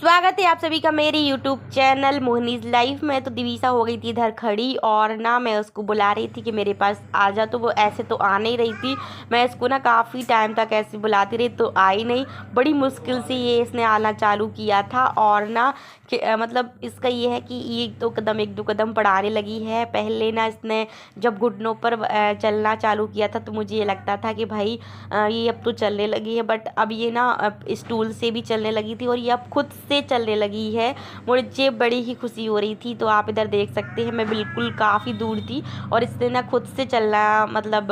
स्वागत है आप सभी का मेरे YouTube चैनल मोहनीज लाइफ में। तो दिवीसा हो गई थी इधर खड़ी और ना मैं उसको बुला रही थी कि मेरे पास आ जा, तो वो ऐसे तो आ नहीं रही थी। मैं इसको ना काफ़ी टाइम तक ऐसे बुलाती रही तो आई नहीं। बड़ी मुश्किल से ये इसने आना चालू किया था और ना मतलब इसका ये है कि एक दो कदम बढ़ाने लगी है। पहले ना इसने जब घुटनों पर चलना चालू किया था तो मुझे ये लगता था कि भाई ये अब तो चलने लगी है, बट अब ये ना स्टूल से भी चलने लगी थी और ये अब खुद से चलने लगी है। मुझे बड़ी ही खुशी हो रही थी। तो आप इधर देख सकते हैं मैं बिल्कुल काफ़ी दूर थी और इसने ना खुद से चलना मतलब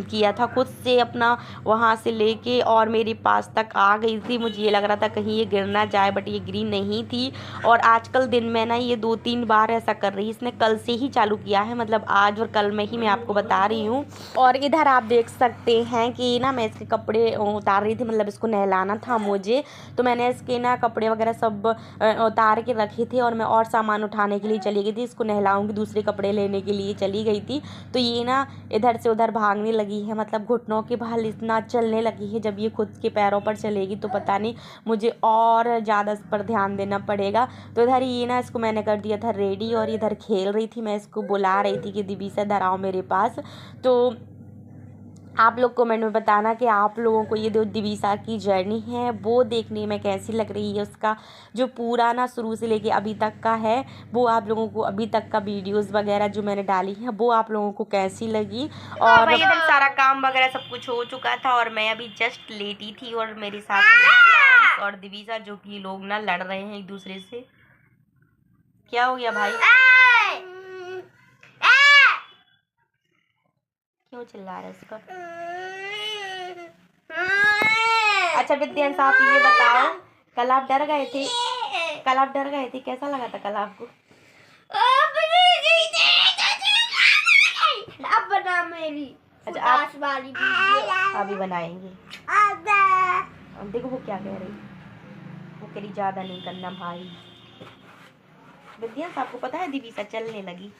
किया था, खुद से अपना वहाँ से लेके और मेरे पास तक आ गई थी। मुझे ये लग रहा था कहीं ये गिर ना जाए, बट ये गिरी नहीं थी। और आजकल दिन में ना ये 2-3 बार ऐसा कर रही है। इसने कल से ही चालू किया है, मतलब आज और कल में ही मैं आपको बता रही हूँ। और इधर आप देख सकते हैं कि ना मैं इसके कपड़े उतार रही थी, मतलब इसको नहलाना था मुझे। तो मैंने इसके ना कपड़े वगैरह सब उतार के रखे थे और मैं और सामान उठाने के लिए चली गई थी। इसको नहलाऊंगी, दूसरे कपड़े लेने के लिए चली गई थी। तो ये ना इधर से उधर भागने लगी है, मतलब घुटनों के बल इतना चलने लगी है। जब ये खुद के पैरों पर चलेगी तो पता नहीं मुझे और ज़्यादा इस पर ध्यान देना पड़ेगा। तो इधर ये ना इसको मैंने कर दिया था रेडी और इधर खेल रही थी। मैं इसको बुला रही थी कि दिवीसा इधर आओ मेरे पास। तो आप लोग कमेंट में बताना कि आप लोगों को ये जो दिवीसा की जर्नी है वो देखने में कैसी लग रही है। उसका जो पूरा ना शुरू से लेके अभी तक का है वो आप लोगों को, अभी तक का वीडियोस वगैरह जो मैंने डाली है वो आप लोगों को कैसी लगी। और भाई इधर सारा काम वगैरह सब कुछ हो चुका था और मैं अभी जस्ट लेटी थी और मेरे साथ विद्यांश और दिवीसा, जो कि लोग ना लड़ रहे हैं एक दूसरे से। क्या हो गया भाई, क्यों चिल्ला रहा है इसका? अच्छा विद्यांश आप ये बताओ, कल आप डर गए थे, कैसा लगा था कल आपको? अब बना मेरी। अच्छा आप वाली वीडियो अभी बनाएंगे। अब देखो वो क्या कह रही, वो कह रही ज्यादा नहीं करना भाई। विद्यांश आपको पता है दिवीसा चलने लगी।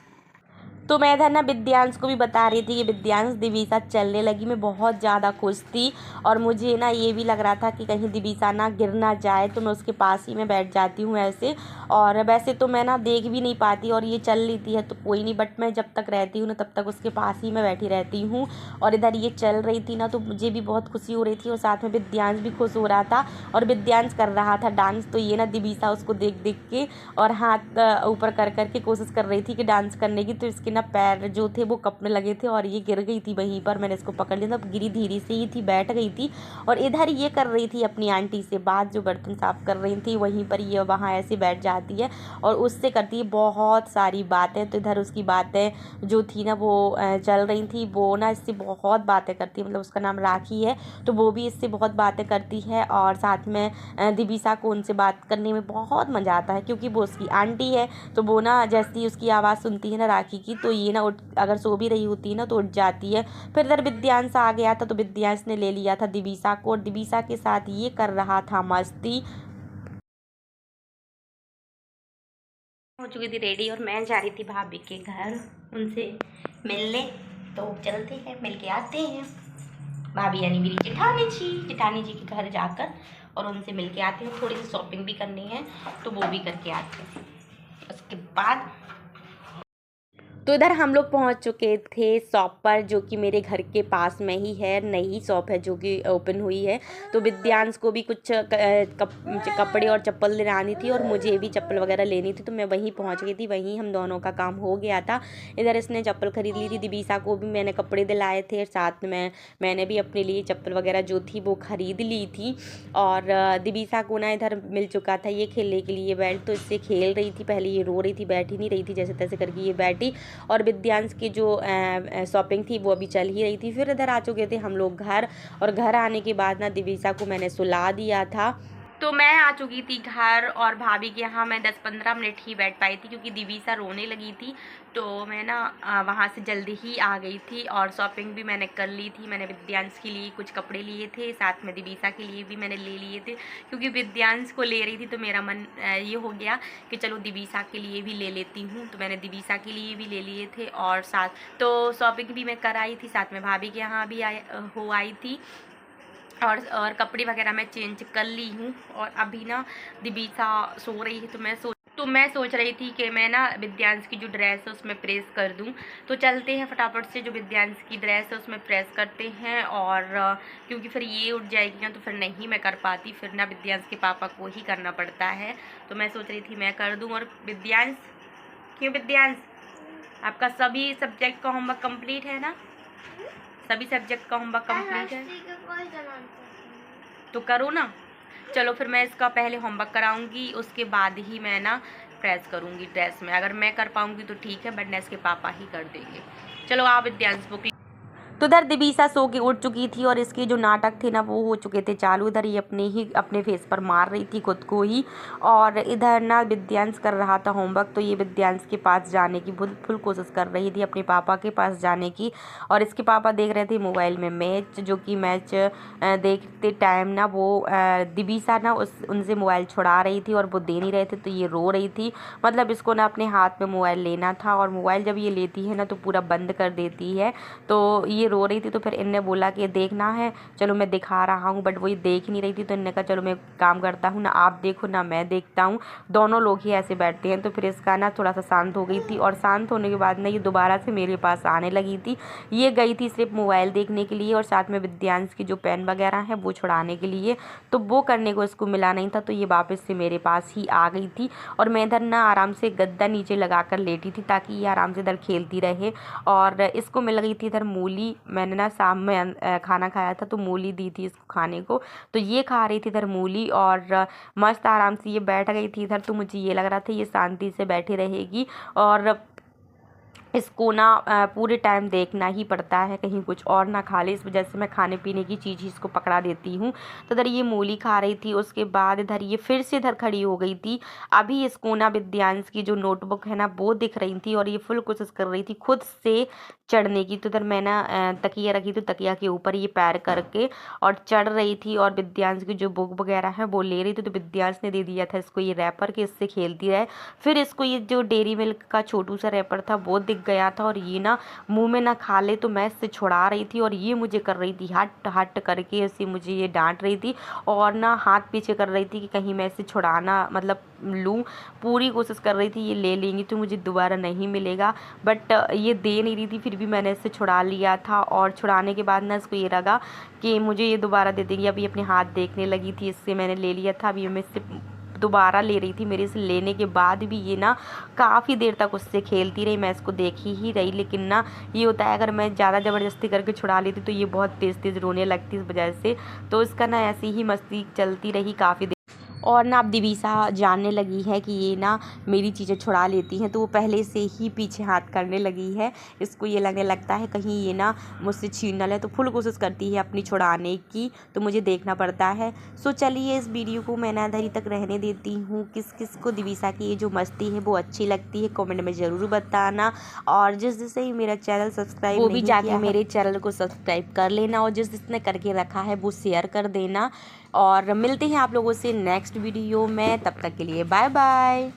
तो मैं इधर ना विद्यांश को भी बता रही थी कि विद्यांश दिवीसा चलने लगी। मैं बहुत ज़्यादा खुश थी और मुझे ना ये भी लग रहा था कि कहीं दिवीसा ना गिर ना जाए, तो मैं उसके पास ही में बैठ जाती हूँ ऐसे। और वैसे तो मैं ना देख भी नहीं पाती और ये चल लेती है तो कोई नहीं, बट मैं जब तक रहती हूँ ना तब तक उसके पास ही मैं बैठी रहती हूँ। और इधर ये चल रही थी ना तो मुझे भी बहुत खुशी हो रही थी और साथ में विद्यांश भी खुश हो रहा था। और विद्यांश कर रहा था डांस, तो ये ना दिवीसा उसको देख देख के और हाथ ऊपर कर कर के कोशिश कर रही थी कि डांस करने की। तो इसके ना पैर जो थे वो कपने लगे थे और ये गिर गई थी वहीं पर। मैंने इसको पकड़ लिया था, गिरी धीरे से ही थी, बैठ गई थी। और इधर ये कर रही थी अपनी आंटी से बात, जो बर्तन साफ कर रही थी वहीं पर ये वहाँ ऐसे बैठ जाती है और उससे करती है बहुत सारी बातें। तो इधर उसकी बातें जो थी ना वो चल रही थी। वो ना इससे बहुत बातें करती है, मतलब उसका नाम राखी है, तो वो भी इससे बहुत बातें करती है। और साथ में दिवीसा को उनसे बात करने में बहुत मज़ा आता है क्योंकि वो उसकी आंटी है। तो वो ना जैसे ही उसकी आवाज़ सुनती है ना राखी की, तो ये ना उठ, अगर सो भी रही होती है ना तो उठ जाती है। फिर इधर विद्यांश आ गया था तो विद्यांश ने ले लिया था दिवीसा को और दिवीसा के साथ ये कर रहा था मस्ती। हो चुकी थी रेडी और मैं जा रही थी भाभी के घर उनसे मिलने। तो चलते हैं, मिल के आते हैं। भाभी यानी मेरी जेठानी जी के घर जाकर और उनसे मिल के आते हैं। थोड़ी सी शॉपिंग भी करनी है तो वो भी करके आते हैं। उसके बाद तो इधर हम लोग पहुंच चुके थे शॉप पर, जो कि मेरे घर के पास में ही है। नई शॉप है जो कि ओपन हुई है। तो विद्यांश को भी कुछ कपड़े और चप्पल लेनी थी और मुझे भी चप्पल वगैरह लेनी थी, तो मैं वहीं पहुंच गई थी। वहीं हम दोनों का काम हो गया था। इधर इसने चप्पल खरीद ली थी, दिवीसा को भी मैंने कपड़े दिलाए थे, साथ में मैंने भी अपने लिए चप्पल वगैरह जो थी वो खरीद ली थी। और दिवीसा को ना इधर मिल चुका था ये खेलने के लिए बैट, तो इससे खेल रही थी। पहले ये रो रही थी, बैठ ही नहीं रही थी, जैसे तैसे करके ये बैठी। और विद्यांश की जो शॉपिंग थी वो अभी चल ही रही थी। फिर इधर आ चुके थे हम लोग घर और घर आने के बाद ना दिवीसा को मैंने सुला दिया था। तो मैं आ चुकी थी घर और भाभी के यहाँ मैं 10-15 मिनट ही बैठ पाई थी क्योंकि दिवीसा रोने लगी थी। तो मैं ना वहाँ से जल्दी ही आ गई थी और शॉपिंग भी मैंने कर ली थी। मैंने विद्यांश के लिए कुछ कपड़े लिए थे, साथ में दिवीसा के लिए भी मैंने ले लिए थे क्योंकि विद्यांश को ले रही थी तो मेरा मन ये हो गया कि चलो दिवीसा के लिए भी ले लेती हूँ। तो मैंने दिवीसा के लिए भी ले लिए थे और साथ तो शॉपिंग भी मैं कर आई थी, साथ में भाभी के यहाँ भी आई थी। और कपड़े वगैरह मैं चेंज कर ली हूँ। और अभी ना दिवीसा सो रही है, तो मैं सोच रही थी कि मैं ना विद्यांश की जो ड्रेस है उसमें प्रेस कर दूं। तो चलते हैं फटाफट से, जो विद्यांश की ड्रेस है उसमें प्रेस करते हैं। और क्योंकि फिर ये उठ जाएगी ना तो फिर नहीं मैं कर पाती, फिर ना विद्यांश के पापा को ही करना पड़ता है। तो मैं सोच रही थी मैं कर दूं। और विद्यांश, क्यों विद्यांश, आपका सभी सब्जेक्ट का होमवर्क कंप्लीट है ना? सभी सब्जेक्ट का होमवर्क कंप्लीट है तो करो ना। चलो फिर मैं इसका पहले होमवर्क कराऊंगी, उसके बाद ही मैं ना प्रेस करूंगी ड्रेस में। अगर मैं कर पाऊंगी तो ठीक है, वरना इसके पापा ही कर देंगे। चलो आप विद्यांश बुक। तो इधर दिवीसा सो के उठ चुकी थी और इसके जो नाटक थे ना वो हो चुके थे चालू। इधर ये अपने फेस पर मार रही थी खुद को ही। और इधर ना विद्यांश कर रहा था होमवर्क, तो ये विद्यांश के पास जाने की फुल कोशिश कर रही थी, अपने पापा के पास जाने की। और इसके पापा देख रहे थे मोबाइल में मैच, जो कि मैच देखते टाइम ना वो दिवीसा ना उनसे मोबाइल छुड़ा रही थी और वो दे नहीं रहे थे, तो ये रो रही थी। मतलब इसको ना अपने हाथ में मोबाइल लेना था, और मोबाइल जब ये लेती है ना तो पूरा बंद कर देती है। तो ये रो रही थी, तो फिर इनने बोला कि देखना है, चलो मैं दिखा रहा हूँ। बट वो ये देख नहीं रही थी, तो इनने कहा चलो मैं काम करता हूँ, ना आप देखो ना मैं देखता हूँ। दोनों लोग ही ऐसे बैठते हैं। तो फिर इसका ना थोड़ा सा शांत हो गई थी, और शांत होने के बाद ना ये दोबारा से मेरे पास आने लगी थी। ये गई थी सिर्फ मोबाइल देखने के लिए, और साथ में विद्यांश की जो पेन वगैरह है वो छुड़ाने के लिए। तो वो करने को इसको मिला नहीं था, तो ये वापस से मेरे पास ही आ गई थी। और मैं इधर ना आराम से गद्दा नीचे लगा कर लेटी थी, ताकि ये आराम से इधर खेलती रहे। और इसको मिल गई थी इधर मूली। मैंने ना शाम में खाना खाया था, तो मूली दी थी इसको खाने को, तो ये खा रही थी इधर मूली। और मस्त आराम से ये बैठ गई थी इधर। तो मुझे ये लग रहा था ये शांति से बैठी रहेगी, और इसको ना पूरे टाइम देखना ही पड़ता है, कहीं कुछ और ना खा ले। इस वजह से मैं खाने पीने की चीज़ ही इसको पकड़ा देती हूँ। तो इधर ये मूली खा रही थी, उसके बाद इधर ये फिर से इधर खड़ी हो गई थी। अभी इसको ना विद्यांश की जो नोटबुक है ना वो दिख रही थी, और ये फुल कोशिश कर रही थी खुद से चढ़ने की। तो इधर मैं ना तकिया रखी थी, तकिया के ऊपर ये पैर करके और चढ़ रही थी, और विद्यांश की जो बुक वगैरह है वो ले रही थी। तो विद्यांश ने दे दिया था इसको ये रैपर कि इससे खेलती रहे। फिर इसको ये जो डेयरी मिल्क का छोटू सा रैपर था वो दिख गया था, और ये ना मुंह में ना खा ले, तो मैं इससे छुड़ा रही थी। और ये मुझे कर रही थी हट हट करके, ऐसे मुझे ये डांट रही थी, और ना हाथ पीछे कर रही थी कि कहीं मैं इसे छुड़ाना मतलब लूँ। पूरी कोशिश कर रही थी ये ले लेंगी तो मुझे दोबारा नहीं मिलेगा, बट ये दे नहीं रही थी। फिर भी मैंने इससे छुड़ा लिया था, और छुड़ाने के बाद ना इसको ये लगा कि मुझे ये दोबारा दे देंगी। अभी अपने हाथ देखने लगी थी, इससे मैंने ले लिया था। अभी मैं इससे दोबारा ले रही थी, मेरे से लेने के बाद भी ये ना काफ़ी देर तक उससे खेलती रही। मैं इसको देख ही रही, लेकिन ना ये होता है अगर मैं ज़्यादा ज़बरदस्ती करके छुड़ा लेती तो ये बहुत तेज़ तेज़ रोने लगती इस वजह से। तो इसका ना ऐसी ही मस्ती चलती रही काफ़ी देर। और ना अब दिवीसा जानने लगी है कि ये ना मेरी चीज़ें छुड़ा लेती हैं, तो वो पहले से ही पीछे हाथ करने लगी है। इसको ये लगने लगता है कहीं ये ना मुझसे छीन न ले, तो फुल कोशिश करती है अपनी छुड़ाने की, तो मुझे देखना पड़ता है। सो चलिए इस वीडियो को मैं ना इधर ही तक रहने देती हूँ। किस किस को दिवीसा की ये जो मस्ती है वो अच्छी लगती है कमेंट में ज़रूर बताना। और जिससे ही मेरा चैनल सब्सक्राइब वो भी जाके मेरे चैनल को सब्सक्राइब कर लेना, और जिसने करके रखा है वो शेयर कर देना। और मिलते हैं आप लोगों से नेक्स्ट वीडियो में, तब तक के लिए बाय बाय।